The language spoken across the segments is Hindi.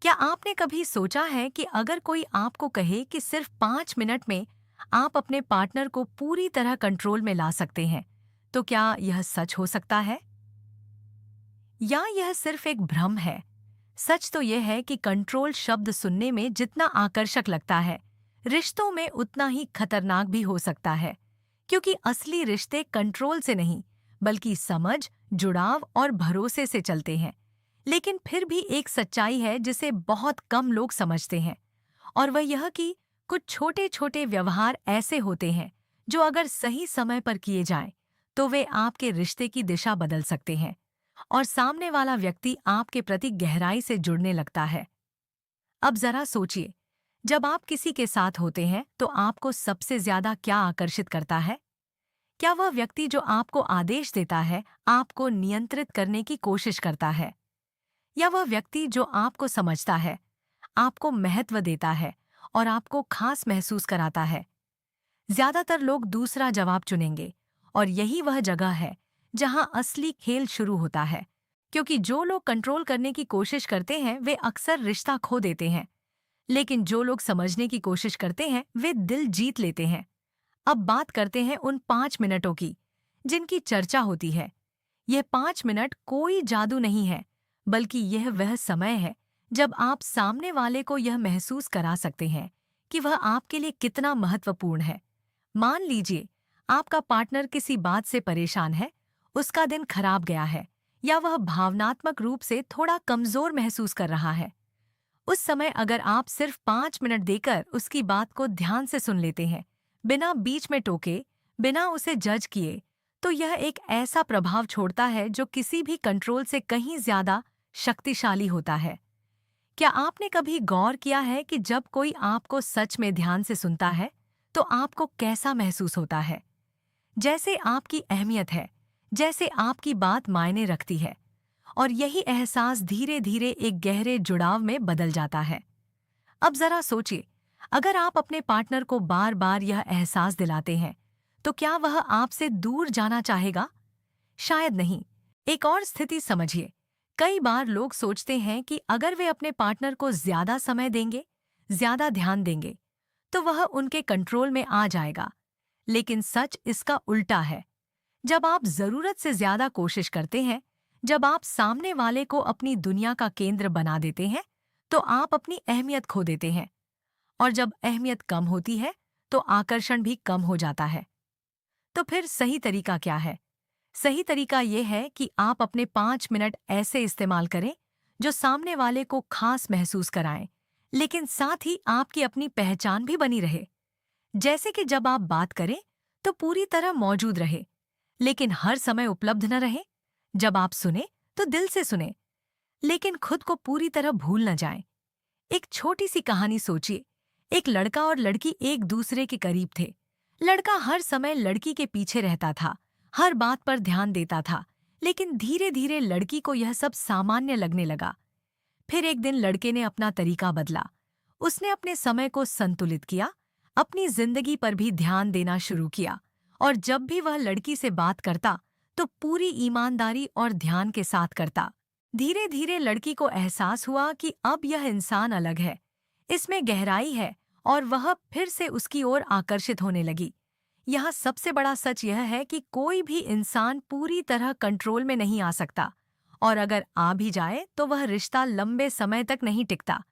क्या आपने कभी सोचा है कि अगर कोई आपको कहे कि सिर्फ 5 मिनट में आप अपने पार्टनर को पूरी तरह कंट्रोल में ला सकते हैं, तो क्या यह सच हो सकता है या यह सिर्फ एक भ्रम है? सच तो यह है कि कंट्रोल शब्द सुनने में जितना आकर्षक लगता है, रिश्तों में उतना ही खतरनाक भी हो सकता है, क्योंकि असली रिश्ते कंट्रोल से नहीं, बल्कि समझ, जुड़ाव और भरोसे से चलते हैं। लेकिन फिर भी एक सच्चाई है जिसे बहुत कम लोग समझते हैं, और वह यह कि कुछ छोटे छोटे व्यवहार ऐसे होते हैं जो अगर सही समय पर किए जाएं, तो वे आपके रिश्ते की दिशा बदल सकते हैं और सामने वाला व्यक्ति आपके प्रति गहराई से जुड़ने लगता है। अब जरा सोचिए, जब आप किसी के साथ होते हैं तो आपको सबसे ज्यादा क्या आकर्षित करता है? क्या वह व्यक्ति जो आपको आदेश देता है, आपको नियंत्रित करने की कोशिश करता है, या वह व्यक्ति जो आपको समझता है, आपको महत्व देता है और आपको खास महसूस कराता है? ज्यादातर लोग दूसरा जवाब चुनेंगे, और यही वह जगह है जहां असली खेल शुरू होता है, क्योंकि जो लोग कंट्रोल करने की कोशिश करते हैं वे अक्सर रिश्ता खो देते हैं, लेकिन जो लोग समझने की कोशिश करते हैं वे दिल जीत लेते हैं। अब बात करते हैं उन 5 मिनटों की जिनकी चर्चा होती है। यह 5 मिनट कोई जादू नहीं है, बल्कि यह वह समय है जब आप सामने वाले को यह महसूस करा सकते हैं कि वह आपके लिए कितना महत्वपूर्ण है। मान लीजिए, आपका पार्टनर किसी बात से परेशान है, उसका दिन खराब गया है, या वह भावनात्मक रूप से थोड़ा कमजोर महसूस कर रहा है। उस समय अगर आप सिर्फ 5 मिनट देकर उसकी बात को ध्यान से सुन लेते हैं, बिना बीच में टोके, बिना उसे जज किए, तो यह एक ऐसा प्रभाव छोड़ता है जो किसी भी कंट्रोल से कहीं ज्यादा शक्तिशाली होता है। क्या आपने कभी गौर किया है कि जब कोई आपको सच में ध्यान से सुनता है, तो आपको कैसा महसूस होता है? जैसे आपकी अहमियत है, जैसे आपकी बात मायने रखती है, और यही एहसास धीरे धीरे एक गहरे जुड़ाव में बदल जाता है। अब जरा सोचिए, अगर आप अपने पार्टनर को बार बार यह एहसास दिलाते हैं, तो क्या वह आपसे दूर जाना चाहेगा? शायद नहीं। एक और स्थिति समझिए। कई बार लोग सोचते हैं कि अगर वे अपने पार्टनर को ज्यादा समय देंगे, ज्यादा ध्यान देंगे, तो वह उनके कंट्रोल में आ जाएगा। लेकिन सच इसका उल्टा है। जब आप जरूरत से ज्यादा कोशिश करते हैं, जब आप सामने वाले को अपनी दुनिया का केंद्र बना देते हैं, तो आप अपनी अहमियत खो देते हैं। और जब अहमियत कम होती है, तो आकर्षण भी कम हो जाता है। तो फिर सही तरीका क्या है? सही तरीका ये है कि आप अपने 5 मिनट ऐसे इस्तेमाल करें जो सामने वाले को खास महसूस कराएं, लेकिन साथ ही आपकी अपनी पहचान भी बनी रहे। जैसे कि जब आप बात करें तो पूरी तरह मौजूद रहे, लेकिन हर समय उपलब्ध न रहे। जब आप सुने तो दिल से सुने, लेकिन खुद को पूरी तरह भूल न जाएं। एक छोटी सी कहानी सोचिए। एक लड़का और लड़की एक दूसरे के करीब थे। लड़का हर समय लड़की के पीछे रहता था, हर बात पर ध्यान देता था, लेकिन धीरे धीरे लड़की को यह सब सामान्य लगने लगा। फिर एक दिन लड़के ने अपना तरीका बदला। उसने अपने समय को संतुलित किया, अपनी जिंदगी पर भी ध्यान देना शुरू किया, और जब भी वह लड़की से बात करता तो पूरी ईमानदारी और ध्यान के साथ करता। धीरे धीरे लड़की को एहसास हुआ कि अब यह इंसान अलग है, इसमें गहराई है, और वह फिर से उसकी ओर आकर्षित होने लगी। यहाँ सबसे बड़ा सच यह है कि कोई भी इंसान पूरी तरह कंट्रोल में नहीं आ सकता, और अगर आ भी जाए तो वह रिश्ता लंबे समय तक नहीं टिकता,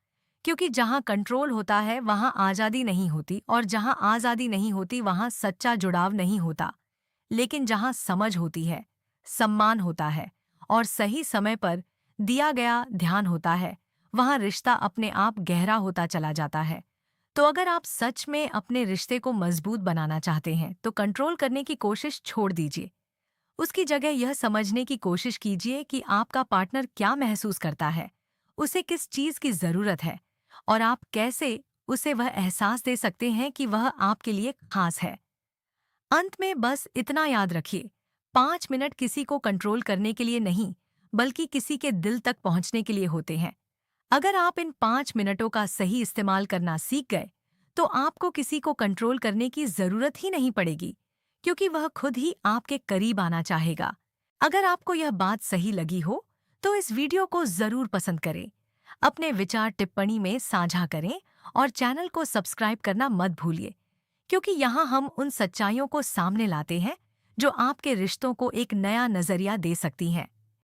क्योंकि जहाँ कंट्रोल होता है वहाँ आज़ादी नहीं होती, और जहाँ आज़ादी नहीं होती वहाँ सच्चा जुड़ाव नहीं होता। लेकिन जहाँ समझ होती है, सम्मान होता है, और सही समय पर दिया गया ध्यान होता है, वहाँ रिश्ता अपने आप गहरा होता चला जाता है। तो अगर आप सच में अपने रिश्ते को मजबूत बनाना चाहते हैं, तो कंट्रोल करने की कोशिश छोड़ दीजिए। उसकी जगह यह समझने की कोशिश कीजिए कि आपका पार्टनर क्या महसूस करता है, उसे किस चीज की जरूरत है, और आप कैसे उसे वह एहसास दे सकते हैं कि वह आपके लिए खास है। अंत में बस इतना याद रखिए, 5 मिनट किसी को कंट्रोल करने के लिए नहीं, बल्कि किसी के दिल तक पहुंचने के लिए होते हैं। अगर आप इन 5 मिनटों का सही इस्तेमाल करना सीख गए, तो आपको किसी को कंट्रोल करने की जरूरत ही नहीं पड़ेगी, क्योंकि वह खुद ही आपके करीब आना चाहेगा। अगर आपको यह बात सही लगी हो, तो इस वीडियो को जरूर पसंद करें, अपने विचार टिप्पणी में साझा करें और चैनल को सब्सक्राइब करना मत भूलिए, क्योंकि यहाँ हम उन सच्चाइयों को सामने लाते हैं जो आपके रिश्तों को एक नया नजरिया दे सकती हैं।